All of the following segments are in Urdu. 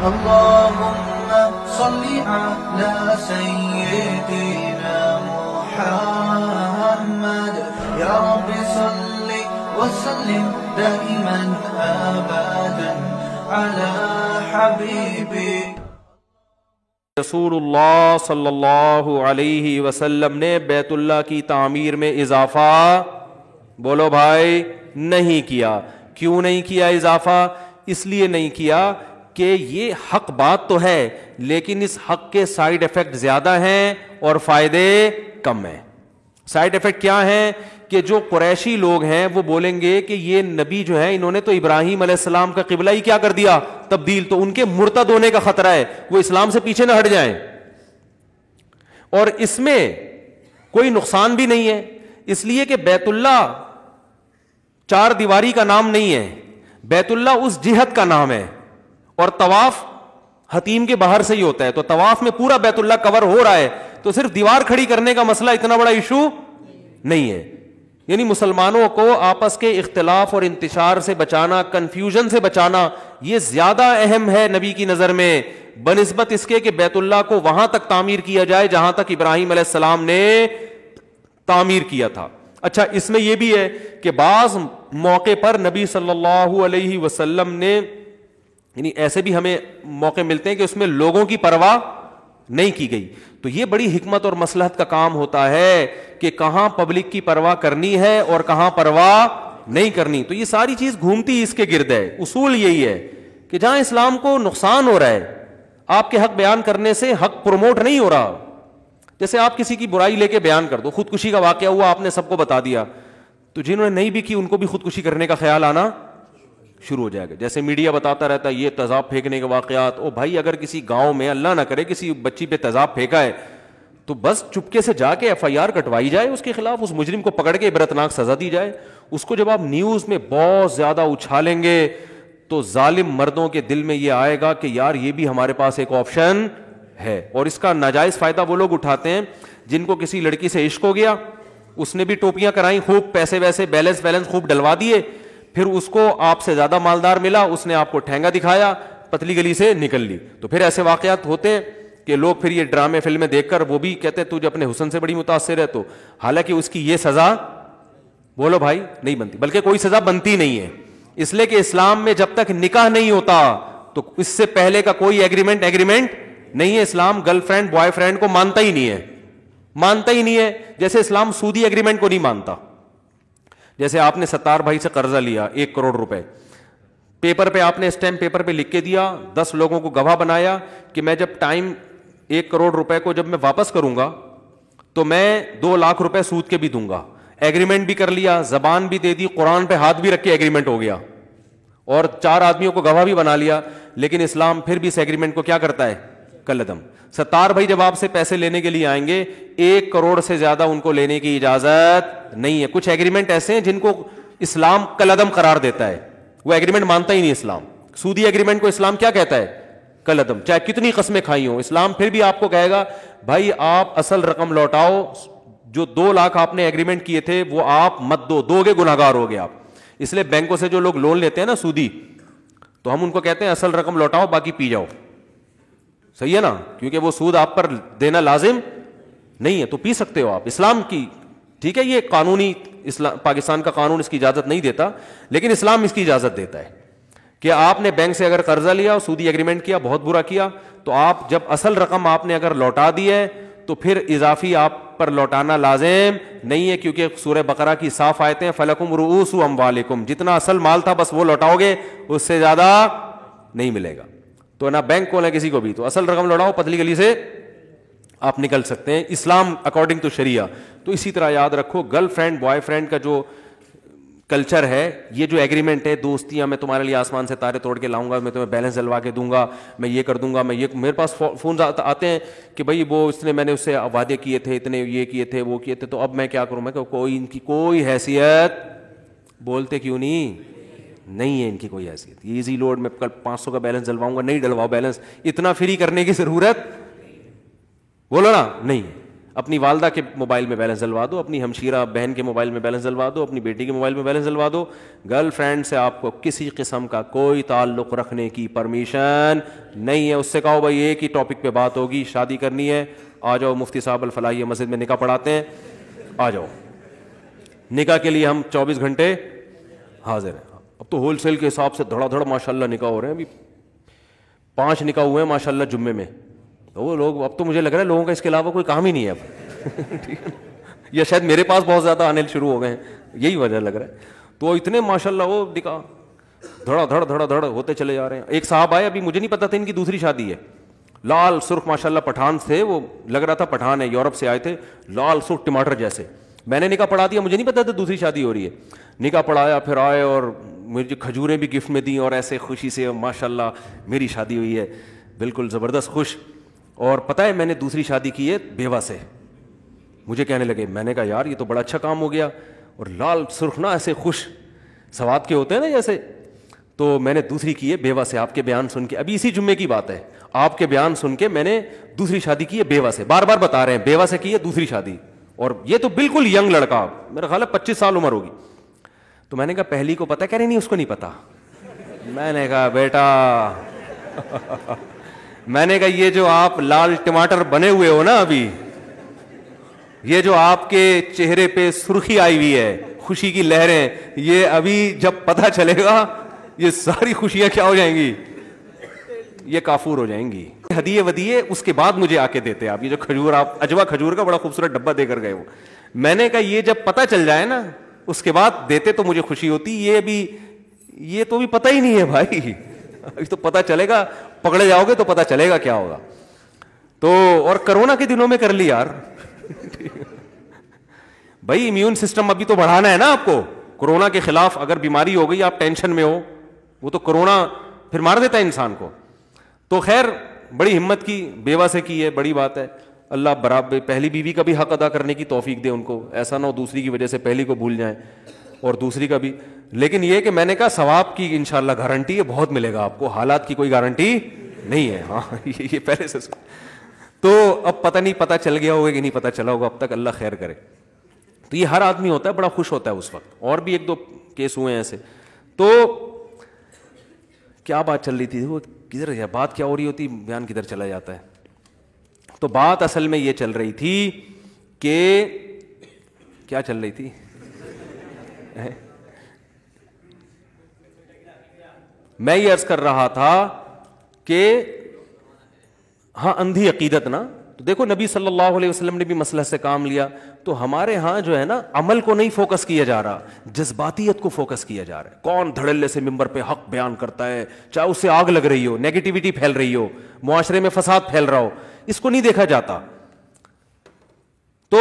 اللهم صل على سيدنا محمد يا رب صل وسلم دائما أبدا على حبيبك. رسول اللہ صلی اللہ علیہ وسلم نے بیت اللہ کی تعمیر میں اضافہ بولو بھائی نہیں کیا. کیوں نہیں کیا اضافہ؟ اس لیے نہیں کیا کہ یہ حق بات تو ہے لیکن اس حق کے سائیڈ ایفیکٹ زیادہ ہیں اور فائدے کم ہیں. سائیڈ ایفیکٹ کیا ہیں کہ جو قریشی لوگ ہیں وہ بولیں گے کہ یہ نبی جو ہے انہوں نے تو ابراہیم علیہ السلام کا قبلہ ہی کیا کر دیا تبدیل, تو ان کے مرتد ہونے کا خطرہ ہے, وہ اسلام سے پیچھے نہ ہٹ جائیں. اور اس میں کوئی نقصان بھی نہیں ہے اس لیے کہ بیت اللہ چار دیواری کا نام نہیں ہے, بیت اللہ اس جہت کا نام ہے اور طواف حتیم کے باہر سے ہی ہوتا ہے, تو طواف میں پورا بیت اللہ کور ہو رہا ہے, تو صرف دیوار کھڑی کرنے کا مسئلہ اتنا بڑا ایشو نہیں ہے. یعنی مسلمانوں کو آپس کے اختلاف اور انتشار سے بچانا, کنفیوژن سے بچانا, یہ زیادہ اہم ہے نبی کی نظر میں بنسبت اس کے کہ بیت اللہ کو وہاں تک تعمیر کیا جائے جہاں تک ابراہیم علیہ السلام نے تعمیر کیا تھا. اچھا, اس میں یہ بھی ہے کہ بعض موقع پر نبی صلی اللہ علیہ وسلم نے, یعنی ایسے بھی ہمیں موقع ملتے ہیں کہ اس میں لوگوں کی پرواہ نہیں کی گئی, تو یہ بڑی حکمت اور مصلحت کا کام ہوتا ہے کہ کہاں پبلک کی پرواہ کرنی ہے اور کہاں پرواہ نہیں کرنی. تو یہ ساری چیز گھومتی اس کے گرد ہے. اصول یہی ہے کہ جہاں اسلام کو نقصان ہو رہا ہے آپ کے حق بیان کرنے سے حق پروموٹ نہیں ہو رہا. جیسے آپ کسی کی برائی لے کے بیان کر دو, خودکشی کا واقعہ ہوا آپ نے سب کو بتا دیا, تو جنہوں نے نہیں بھی کی ان کو بھی خودکشی کرنے کا خیال آنا شروع ہو جائے گا. جیسے میڈیا بتاتا رہتا ہے یہ تیزاب پھینکنے کے واقعات, او بھائی اگر کسی گاؤں میں اللہ نہ کرے کسی بچی پہ تیزاب پھینکا ہے تو بس چپکے سے جا کے ایف آئی آر کٹوائی جائے اس کے خلاف, اس مجرم کو پکڑ کے عبرتناک سزا دی جائے. اس کو جب آپ نیوز میں بہت زیادہ اچھالیں گے تو ظالم مردوں کے دل میں یہ آئے گا کہ یار یہ بھی ہمارے پاس ایک آپشن ہے. اور اس کا ناجائز فائدہ وہ لوگ اٹھاتے ہیں جن کو کسی لڑکی سے عشق ہو گیا, اس نے بھی ٹوپیاں کرائیں, خوب پیسے ویسے بیلنس خوب ڈلوا دیے, پھر اس کو آپ سے زیادہ مالدار ملا, اس نے آپ کو ٹھینگا دکھایا, پتلی گلی سے نکل لی. تو پھر ایسے واقعات ہوتے ہیں کہ لوگ پھر یہ ڈرامے فلمیں دیکھ کر وہ بھی کہتے ہیں تجھے اپنے حسن سے بڑی متاثر ہے, تو حالانکہ اس کی یہ سزا بولو بھائی نہیں بنتی, بلکہ کوئی سزا بنتی نہیں ہے. اس لیے کہ اسلام میں جب تک نکاح نہیں ہوتا تو اس سے پہلے کا کوئی ایگریمنٹ نہیں ہے. اسلام گرل فرینڈ بوائے فرینڈ کو مانتا ہی نہیں ہے, جیسے اسلام سودی ایگریمنٹ کو نہیں مانتا. جیسے آپ نے ستار بھائی سے قرضہ لیا 1 کروڑ روپے, پیپر پہ آپ نے اسٹیمپ پیپر پہ لکھ کے دیا, 10 لوگوں کو گواہ بنایا کہ میں جب ٹائم 1 کروڑ روپے کو جب میں واپس کروں گا تو میں 2 لاکھ روپے سود کے بھی دوں گا. ایگریمنٹ بھی کر لیا, زبان بھی دے دی, قرآن پہ ہاتھ بھی رکھ کے ایگریمنٹ ہو گیا, اور 4 آدمیوں کو گواہ بھی بنا لیا. لیکن اسلام پھر بھی اس ایگریمنٹ کو کیا کرتا ہے, کالعدم. ستار بھائی جب آپ سے پیسے لینے کے لیے آئیں گے 1 کروڑ سے زیادہ ان کو لینے کی اجازت نہیں ہے. کچھ ایگریمنٹ ایسے ہیں جن کو اسلام کالعدم قرار دیتا ہے, وہ ایگریمنٹ مانتا ہی نہیں اسلام. سودی ایگریمنٹ کو اسلام کیا کہتا ہے, کالعدم, چاہے کتنی قسمیں کھائی ہوں. اسلام پھر بھی آپ کو کہے گا بھائی آپ اصل رقم لوٹاؤ, جو 2 لاکھ آپ نے ایگریمنٹ کیے تھے وہ آپ مت دو گے, گنہگار ہو گے آپ. اس لیے بینکوں سے جو لوگ لون لیتے ہیں نا سودی, تو ہم ان کو کہتے ہیں اصل رقم لوٹاؤ باقی پی جاؤ. صحیح ہے نا, کیونکہ وہ سود آپ پر دینا لازم نہیں ہے, تو پی سکتے ہو آپ. اسلام کی ٹھیک ہے, یہ قانونی اسلام پاکستان کا قانون اس کی اجازت نہیں دیتا, لیکن اسلام اس کی اجازت دیتا ہے کہ آپ نے بینک سے اگر قرضہ لیا, سودی ایگریمنٹ کیا, بہت برا کیا, تو آپ جب اصل رقم آپ نے اگر لوٹا دی ہے تو پھر اضافی آپ پر لوٹانا لازم نہیں ہے, کیونکہ سورہ بقرہ کی صاف آیتیں فلکم رؤوس اموالکم, جتنا اصل مال تھا بس وہ لوٹاؤ گے, اس سے زیادہ نہیں ملے گا. تو نہ بینک کو نہ کسی کو بھی, تو اصل رقم لوٹاؤ, پتلی گلی سے آپ نکل سکتے ہیں اسلام اکارڈنگ ٹو شریعہ. تو اسی طرح یاد رکھو گرل فرینڈ بوائے فرینڈ کا جو کلچر ہے, یہ جو ایگریمنٹ ہے, دوستیاں, میں تمہارے لیے آسمان سے تارے توڑ کے لاؤں گا, میں تمہیں بیلنس دلوا کے دوں گا, میں یہ کر دوں گا, میں یہ, میرے پاس فون آتے ہیں کہ بھائی وہ اس نے, میں نے اس سے وعدے کیے تھے, اتنے یہ کیے تھے, وہ کیے تھے, تو اب میں کیا کروں. میں کہ کوئی ان کی کوئی حیثیت, بولتے کیوں نہیں ہے ان کی کوئی حیثیت. یہ ایزی لوڈ میں کل 500 کا بیلنس ڈلواؤں گا, نہیں ڈلواؤ بیلنس, اتنا فری کرنے کی ضرورت بولو نا نہیں. اپنی والدہ کے موبائل میں بیلنس ڈلوا دو, اپنی ہمشیرہ بہن کے موبائل میں بیلنس ڈلوا دو, اپنی بیٹی کے موبائل میں بیلنس ڈلوا دو. گرل فرینڈ سے آپ کو کسی قسم کا کوئی تعلق رکھنے کی پرمیشن نہیں ہے. اس سے کہو بھائی ایک ہی ٹاپک پہ بات ہوگی, شادی کرنی ہے, آ جاؤ مفتی صاحب الفلاحیہ مسجد میں نکاح پڑھاتے ہیں, آ جاؤ, نکاح کے لیے ہم 24 گھنٹے حاضر ہیں. اب تو ہول سیل کے حساب سے دھڑا دھڑ ماشاء اللہ نکاح ہو رہے ہیں. ابھی 5 نکاح ہوئے ہیں ماشاء اللہ جمعے میں. وہ لوگ, اب تو مجھے لگ رہا ہے لوگوں کا اس کے علاوہ کوئی کام ہی نہیں ہے اب. یا شاید میرے پاس بہت زیادہ آنے شروع ہو گئے ہیں, یہی وجہ لگ رہا ہے. تو اتنے ماشاء اللہ وہ نکاح دھڑا دھڑ ہوتے چلے جا رہے ہیں. ایک صاحب آئے, ابھی مجھے نہیں پتا تھا ان کی دوسری شادی ہے, لال سرخ ماشاء اللہ پٹھان تھے, وہ لگ رہا تھا پٹھان ہے, یورپ سے آئے تھے, لال سرخ ٹماٹر جیسے. میں نے نکاح پڑھا دیا, مجھے نہیں پتا تھا دوسری شادی ہو رہی ہے. نکاح پڑھایا, پھر آئے اور مجھے کھجوریں بھی گفٹ میں دیں, اور ایسے خوشی سے ماشاء اللہ میری شادی ہوئی ہے, بالکل زبردست خوش. اور پتہ ہے میں نے دوسری شادی کی ہے بیوہ سے. مجھے کہنے لگے, میں نے کہا یار یہ تو بڑا اچھا کام ہو گیا, اور لال سرخ نا ایسے خوش سواد کے ہوتے ہیں نا جیسے. تو میں نے دوسری کی ہے بیوہ سے. آپ کے بیان سن کے, ابھی اسی جمعے کی بات ہے, آپ کے بیان سن کے میں نے دوسری شادی کی ہے بیوہ سے. بار بار بتا رہے ہیں بیوہ سے کی ہے دوسری شادی, اور یہ تو بالکل ینگ لڑکا, میرا خیال ہے 25 سال عمر ہوگی. تو میں نے کہا پہلی کو پتا, کہہ رہے نہیں اس کو نہیں پتا. میں نے کہا بیٹا میں نے کہا یہ جو آپ لال ٹماٹر بنے ہوئے ہو نا ابھی, یہ جو آپ کے چہرے پہ سرخی آئی ہوئی ہے, خوشی کی لہریں, یہ ابھی جب پتہ چلے گا یہ ساری خوشیاں کیا ہو جائیں گی, یہ کافور ہو جائیں گی. ہدیے ودیے اس کے بعد مجھے آ کے دیتے آپ, یہ جو کھجور, آپ اجوا کھجور کا بڑا خوبصورت ڈبہ دے کر گئے وہ. میں نے کہا یہ جب پتہ چل جائے نا اس کے بعد دیتے تو مجھے خوشی ہوتی, یہ تو بھی پتہ ہی نہیں ہے بھائی. ابھی تو پتہ چلے گا, پکڑے جاؤ گے تو پتہ چلے گا کیا ہوگا. تو اور کرونا کے دنوں میں کر لی یار بھائی امیون سسٹم ابھی تو بڑھانا ہے نا آپ کو. کورونا کے خلاف اگر بیماری ہو گئی, آپ ٹینشن میں ہو, وہ تو کورونا پھر مار دیتا ہے انسان کو. تو خیر بڑی ہمت کی, بیوہ سے کی ہے, بڑی بات ہے. اللہ برابر پہلی بیوی کا بھی حق ادا کرنے کی توفیق دے ان کو, ایسا نہ ہو دوسری کی وجہ سے پہلی کو بھول جائیں, اور دوسری کا بھی. لیکن یہ کہ میں نے کہا ثواب کی انشاءاللہ گارنٹی ہے, بہت ملے گا آپ کو, حالات کی کوئی گارنٹی نہیں ہے. ہاں یہ پہلے سے تو اب پتہ نہیں پتہ چل گیا ہوگا کہ نہیں پتہ چلا ہوگا, اب تک اللہ خیر کرے. تو یہ ہر آدمی ہوتا ہے, بڑا خوش ہوتا ہے اس وقت. اور بھی 1-2 کیس ہوئے ہیں ایسے. تو کیا بات چل رہی تھی, وہ کدھر گیا, بات کیا ہو رہی ہوتی, بیان کدھر چلا جاتا ہے. تو بات اصل میں یہ چل رہی تھی کہ کیا چل رہی تھی, میں یہ عرض کر رہا تھا کہ ہاں اندھی عقیدت نا. تو دیکھو نبی صلی اللہ علیہ وسلم نے بھی مسئلہ سے کام لیا. تو ہمارے ہاں جو ہے نا عمل کو نہیں فوکس کیا جا رہا, جذباتیت کو فوکس کیا جا رہا ہے. کون دھڑلے سے ممبر پہ حق بیان کرتا ہے, چاہے اس سے آگ لگ رہی ہو, نیگیٹیوٹی پھیل رہی ہو, معاشرے میں فساد پھیل رہا ہو, اس کو نہیں دیکھا جاتا. تو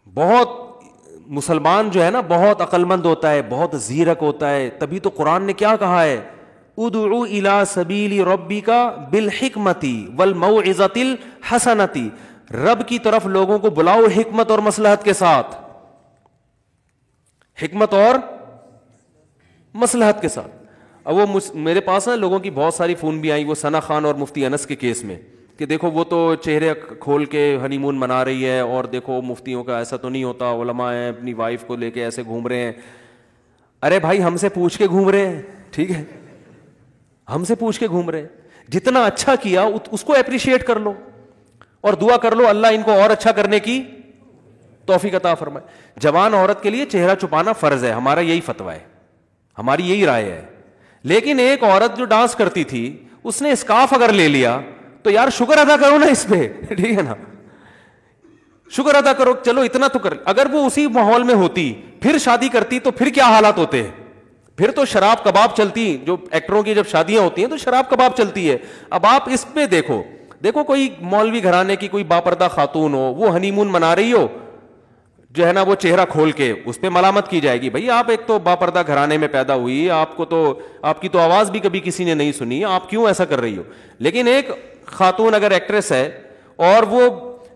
بہت مسلمان جو ہے نا بہت عقل مند ہوتا ہے, بہت زیرک ہوتا ہے. تبھی تو قرآن نے کیا کہا ہے, ادعو الی سبیل ربک بالحکمت والموعظۃ الحسنۃ, رب کی طرف لوگوں کو بلاؤ حکمت اور مصلحت کے ساتھ, حکمت اور مصلحت کے ساتھ. اب وہ میرے پاس نا لوگوں کی بہت ساری فون بھی آئی, وہ ثنا خان اور مفتی انس کے کیس میں, کہ دیکھو وہ تو چہرے کھول کے ہنی مون منا رہی ہے, اور دیکھو مفتیوں کا ایسا تو نہیں ہوتا, علماء ہیں اپنی وائف کو لے کے ایسے گھوم رہے ہیں. ارے بھائی ہم سے پوچھ کے گھوم رہے ہیں, ٹھیک ہے, ہم سے پوچھ کے گھوم رہے ہیں. جتنا اچھا کیا اس کو اپریشیٹ کر لو, اور دعا کر لو اللہ ان کو اور اچھا کرنے کی توفیق عطا فرمائے. جوان عورت کے لیے چہرہ چھپانا فرض ہے, ہمارا یہی فتویٰ ہے, ہماری یہی رائے ہے. لیکن ایک عورت جو ڈانس کرتی تھی اس نے اسکارف اگر لے لیا تو یار شکر ادا کرو نا اس پہ, ٹھیک ہے نا, شکر ادا کرو, چلو اتنا تو کر. اگر وہ اسی ماحول میں ہوتی پھر شادی کرتی تو پھر کیا حالات ہوتے ہیں, پھر تو شراب کباب چلتی. جو ایکٹروں کی جب شادیاں ہوتی ہیں تو شراب کباب چلتی ہے. اب آپ اس پہ دیکھو کوئی مولوی گھرانے کی کوئی باپردہ خاتون ہو, وہ ہنی مون منا رہی ہو جو ہے نا وہ چہرہ کھول کے, اس پہ ملامت کی جائے گی. بھائی آپ ایک تو باپردہ گھرانے میں پیدا ہوئی, آپ کی تو آواز بھی کبھی کسی نے نہیں سنی, آپ کیوں ایسا کر رہی ہو. لیکن ایک خاتون اگر ایکٹریس ہے اور وہ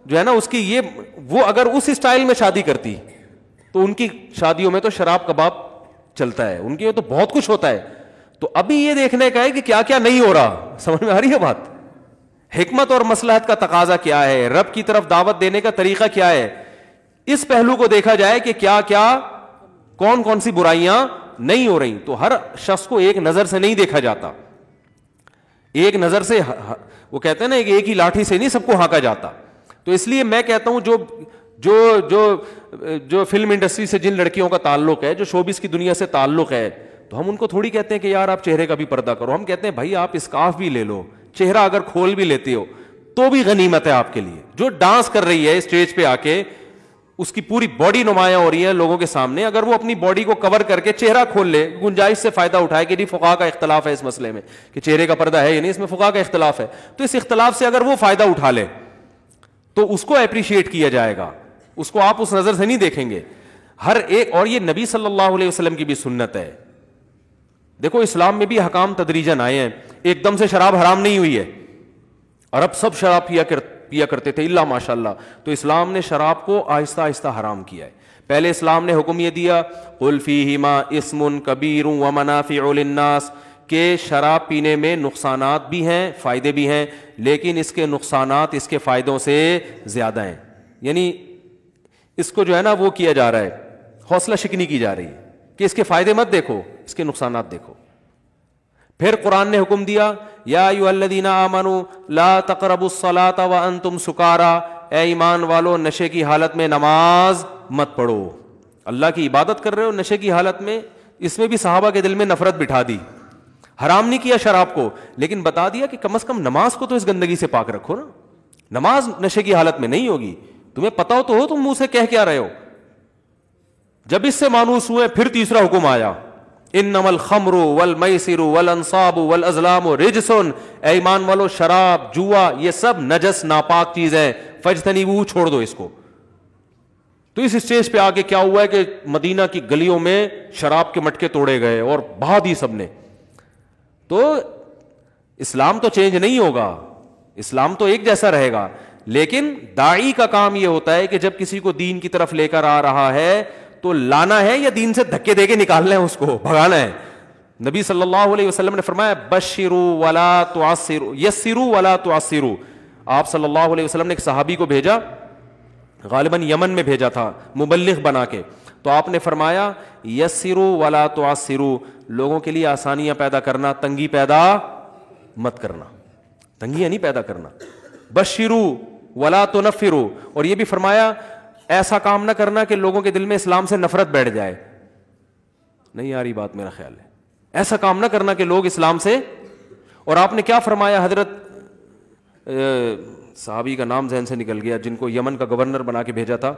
جو ہے نا اس کی وہ اگر اس اسٹائل میں شادی کرتی تو ان کی شادیوں میں تو شراب کباب چلتا ہے, ان کے تو بہت کچھ ہوتا ہے. تو ابھی یہ دیکھنے کا ہے کہ کیا کیا نہیں ہو رہا, سمجھ میں آ رہی ہے بات, حکمت اور مصلحت کا تقاضا کیا ہے, رب کی طرف دعوت دینے کا طریقہ کیا ہے, اس پہلو کو دیکھا جائے کہ کیا کیا کون کون سی برائیاں نہیں ہو رہی. تو ہر شخص کو ایک نظر سے نہیں دیکھا جاتا, ایک نظر سے, وہ کہتے ہیں نا ایک ہی لاٹھی سے نہیں سب کو ہانکا جاتا. تو اس لیے میں کہتا ہوں جو فلم انڈسٹری سے جن لڑکیوں کا تعلق ہے, جو شوبز کی دنیا سے تعلق ہے, تو ہم ان کو تھوڑی کہتے ہیں کہ یار آپ چہرے کا بھی پردہ کرو. ہم کہتے ہیں بھائی آپ اسکارف بھی لے لو, چہرہ اگر کھول بھی لیتے ہو تو بھی غنیمت ہے آپ کے لیے. جو ڈانس کر رہی ہے اسٹیج پہ آ کے, اس کی پوری باڈی نمایاں ہو رہی ہے لوگوں کے سامنے, اگر وہ اپنی باڈی کو کور کر کے چہرہ کھول لے, گنجائش سے فائدہ اٹھائے کہ فقہا کا اختلاف ہے اس مسئلے میں کہ چہرے کا پردہ ہے یا نہیں, اس میں فقہا کا اختلاف ہے, تو اس اختلاف سے اگر وہ فائدہ اٹھا لے تو اس کو اپریشیٹ کیا جائے گا, اس کو آپ اس نظر سے نہیں دیکھیں گے ہر ایک. اور یہ نبی صلی اللہ علیہ وسلم کی بھی سنت ہے. دیکھو اسلام میں بھی حکام تدریجاً آئے ہیں, ایک دم سے شراب حرام نہیں ہوئی ہے, عرب سب شراب پیا کرتے تھے الا ماشاء اللہ. تو اسلام نے شراب کو آہستہ آہستہ حرام کیا ہے. پہلے اسلام نے حکم یہ دیا قل فیہما اسم کبیر ومنافع للناس, کہ شراب پینے میں نقصانات بھی ہیں فائدے بھی ہیں, لیکن اس کے نقصانات اس کے فائدوں سے زیادہ ہیں. یعنی اس کو جو ہے نا وہ کیا جا رہا ہے, حوصلہ شکنی کی جا رہی ہے کہ اس کے فائدے مت دیکھو, اس کے نقصانات دیکھو. پھر قرآن نے حکم دیا یا ایھا الذین آمنوا لا تقربوا الصلاۃ وانتم سکارا, اے ایمان والو نشے کی حالت میں نماز مت پڑھو. اللہ کی عبادت کر رہے ہو نشے کی حالت میں, اس میں بھی صحابہ کے دل میں نفرت بٹھا دی. حرام نہیں کیا شراب کو, لیکن بتا دیا کہ کم از کم نماز کو تو اس گندگی سے پاک رکھو نا. نماز نشے کی حالت میں نہیں ہوگی, تمہیں پتا ہو تو ہو تم منہ سے کہہ کیا رہے ہو. جب اس سے مانوس ہوئے پھر تیسرا حکم آیا انما الخمر والمیسر والانصاب والازلام رجس, اے ایمان والو شراب جوا یہ سب نجس ناپاک چیز ہے, فاجتنبوہ چھوڑ دو اس کو. تو اس اسٹیج پہ آگے کیا ہوا ہے کہ مدینہ کی گلیوں میں شراب کے مٹکے توڑے گئے اور بہا دی سب نے. تو اسلام تو چینج نہیں ہوگا, اسلام تو ایک جیسا رہے گا, لیکن داعی کا کام یہ ہوتا ہے کہ جب کسی کو دین کی طرف لے کر آ رہا ہے تو لانا ہے یا دین سے دھکے دے کے نکالنا ہے, اس کو بھگانا ہے. نبی صلی اللہ علیہ وسلم نے فرمایا بشروا ولا تعسروا یسروا ولا تعسروا. آپ صلی اللہ علیہ وسلم نے ایک صحابی کو بھیجا, غالباً یمن میں بھیجا تھا مبلغ بنا کے, تو آپ نے فرمایا یسروا ولا تعسروا, لوگوں کے لیے آسانیاں پیدا کرنا, تنگی پیدا مت کرنا, تنگیاں نہیں پیدا کرنا. بشروا ولا تنفروا, اور یہ بھی فرمایا ایسا کام نہ کرنا کہ لوگوں کے دل میں اسلام سے نفرت بیٹھ جائے. نہیں آ رہی بات میرا خیال ہے, ایسا کام نہ کرنا کہ لوگ اسلام سے. اور آپ نے کیا فرمایا, حضرت صحابی کا نام ذہن سے نکل گیا جن کو یمن کا گورنر بنا کے بھیجا تھا,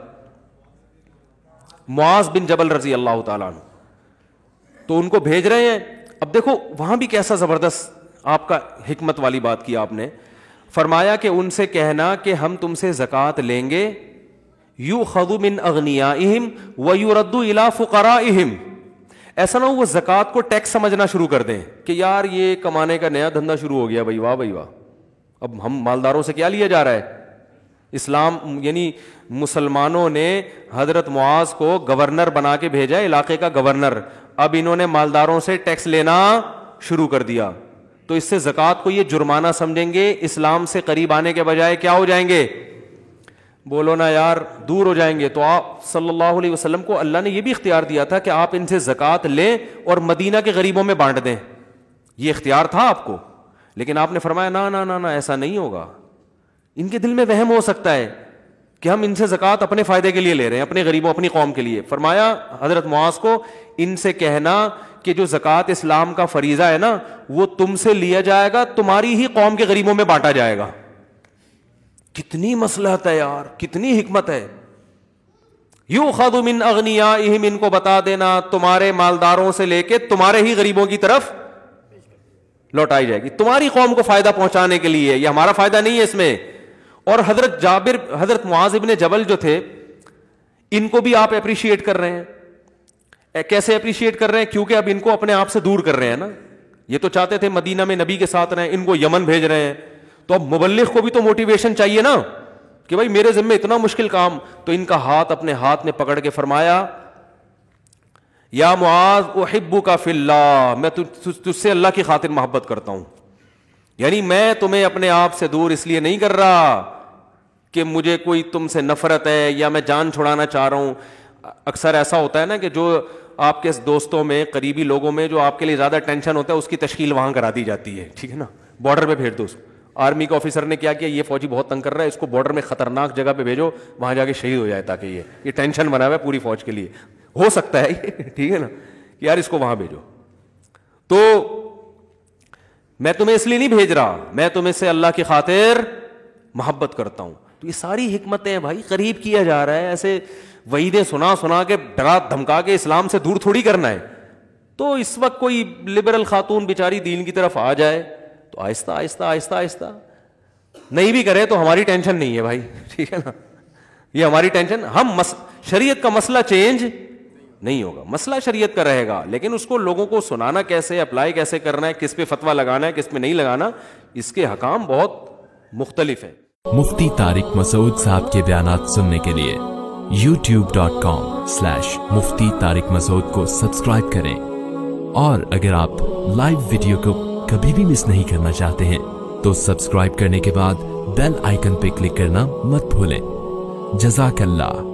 معاذ بن جبل رضی اللہ تعالیٰ عنہ, تو ان کو بھیج رہے ہیں. اب دیکھو وہاں بھی کیسا زبردست آپ کا حکمت والی بات کی آپ نے, فرمایا کہ ان سے کہنا کہ ہم تم سے زکوٰۃ لیں گے, یؤخذ من اغنیائہم ویرد الی فقرائہم. ایسا نہ ہو وہ زکوٰۃ کو ٹیکس سمجھنا شروع کر دیں کہ یار یہ کمانے کا نیا دھندا شروع ہو گیا, بھائی واہ بھائی واہ, اب ہم مالداروں سے کیا لیا جا رہا ہے. اسلام یعنی مسلمانوں نے حضرت معاذ کو گورنر بنا کے بھیجا, علاقے کا گورنر, اب انہوں نے مالداروں سے ٹیکس لینا شروع کر دیا. تو اس سے زکوٰۃ کو یہ جرمانہ سمجھیں گے, اسلام سے قریب آنے کے بجائے کیا ہو جائیں گے, بولو نا یار, دور ہو جائیں گے. تو آپ صلی اللہ علیہ وسلم کو اللہ نے یہ بھی اختیار دیا تھا کہ آپ ان سے زکوٰۃ لیں اور مدینہ کے غریبوں میں بانٹ دیں, یہ اختیار تھا آپ کو. لیکن آپ نے فرمایا نا نا نا نا ایسا نہیں ہوگا. ان کے دل میں وہم ہو سکتا ہے کہ ہم ان سے زکوٰۃ اپنے فائدے کے لیے لے رہے ہیں, اپنے غریبوں اپنی قوم کے لیے. فرمایا حضرت معاذ کو ان سے کہنا کہ جو زکوٰۃ اسلام کا فریضہ ہے نا وہ تم سے لیا جائے گا, تمہاری ہی قوم کے غریبوں میں بانٹا جائے گا. کتنی مصلحت ہے یار, کتنی حکمت ہے. یؤخذ من اغنیائہم, ان کو بتا دینا تمہارے مالداروں سے لے کے تمہارے ہی غریبوں کی طرف لوٹائی جائے گی, تمہاری قوم کو فائدہ پہنچانے کے لیے, یہ ہمارا فائدہ نہیں ہے اس میں. اور حضرت معاذ ابن جبل جو تھے ان کو بھی آپ اپریشیٹ کر رہے ہیں. کیسے اپریشیٹ کر رہے ہیں, کیونکہ اب ان کو اپنے آپ سے دور کر رہے ہیں نا. یہ تو چاہتے تھے مدینہ میں نبی کے ساتھ رہیں, ان کو یمن بھیج رہے ہیں. تو اب مبلغ کو بھی تو موٹیویشن چاہیے نا کہ بھائی میرے ذمہ اتنا مشکل کام. تو ان کا ہاتھ اپنے ہاتھ میں پکڑ کے فرمایا یا معاذ احبک فی اللہ, میں تجھ سے اللہ کی خاطر محبت کرتا ہوں. یعنی میں تمہیں اپنے آپ سے دور اس لیے نہیں کر رہا کہ مجھے کوئی تم سے نفرت ہے یا میں جان چھڑانا چاہ رہا ہوں. اکثر ایسا ہوتا ہے نا کہ جو آپ کے دوستوں میں, قریبی لوگوں میں جو آپ کے لیے زیادہ ٹینشن ہوتا ہے, اس کی تشکیل وہاں کرا دی جاتی ہے, ٹھیک ہے نا, بارڈر پہ بھیج دو اس کو. آرمی کے آفیسر نے کیا کیا, یہ فوجی بہت تنگ کر رہا ہے, اس کو بارڈر میں خطرناک جگہ پہ بھیجو, وہاں جا کے شہید ہو جائے, تاکہ یہ ٹینشن بنا ہوا ہے پوری فوج کے لیے. ہو سکتا ہے یہ, ٹھیک ہے نا, کہ یار اس کو وہاں بھیجو. تو میں تمہیں اس لیے نہیں بھیج رہا, میں تمہیں سے اللہ کی خاطر محبت کرتا ہوں. تو یہ ساری حکمتیں بھائی قریب کیا جا رہا ہے, ایسے وعیدیں سنا سنا کے ڈرا دھمکا کے اسلام سے دور تھوڑی کرنا ہے. تو اس وقت کوئی لبرل خاتون بیچاری دین کی طرف آ جائے تو آہستہ آہستہ آہستہ آہستہ, نہیں بھی کرے تو ہماری ٹینشن نہیں ہے بھائی, ٹھیک ہے نا, یہ ہماری ٹینشن. ہم شریعت کا مسئلہ چینج نہیں ہوگا, مسئلہ شریعت کا رہے گا, لیکن اس کو لوگوں کو سنانا کیسے, اپلائی کیسے کرنا ہے, کس پہ فتویٰ لگانا ہے, کس پہ نہیں لگانا, اس کے حکام بہت مختلف ہیں. مفتی طارق مسعود صاحب کے بیانات سننے کے لیے youtube.com/مفتی طارق مسعود کو سبسکرائب کریں, اور اگر آپ لائیو ویڈیو کو کبھی بھی مس نہیں کرنا چاہتے ہیں تو سبسکرائب کرنے کے بعد بیل آئیکن پہ کلک کرنا مت بھولیں. جزاک اللہ.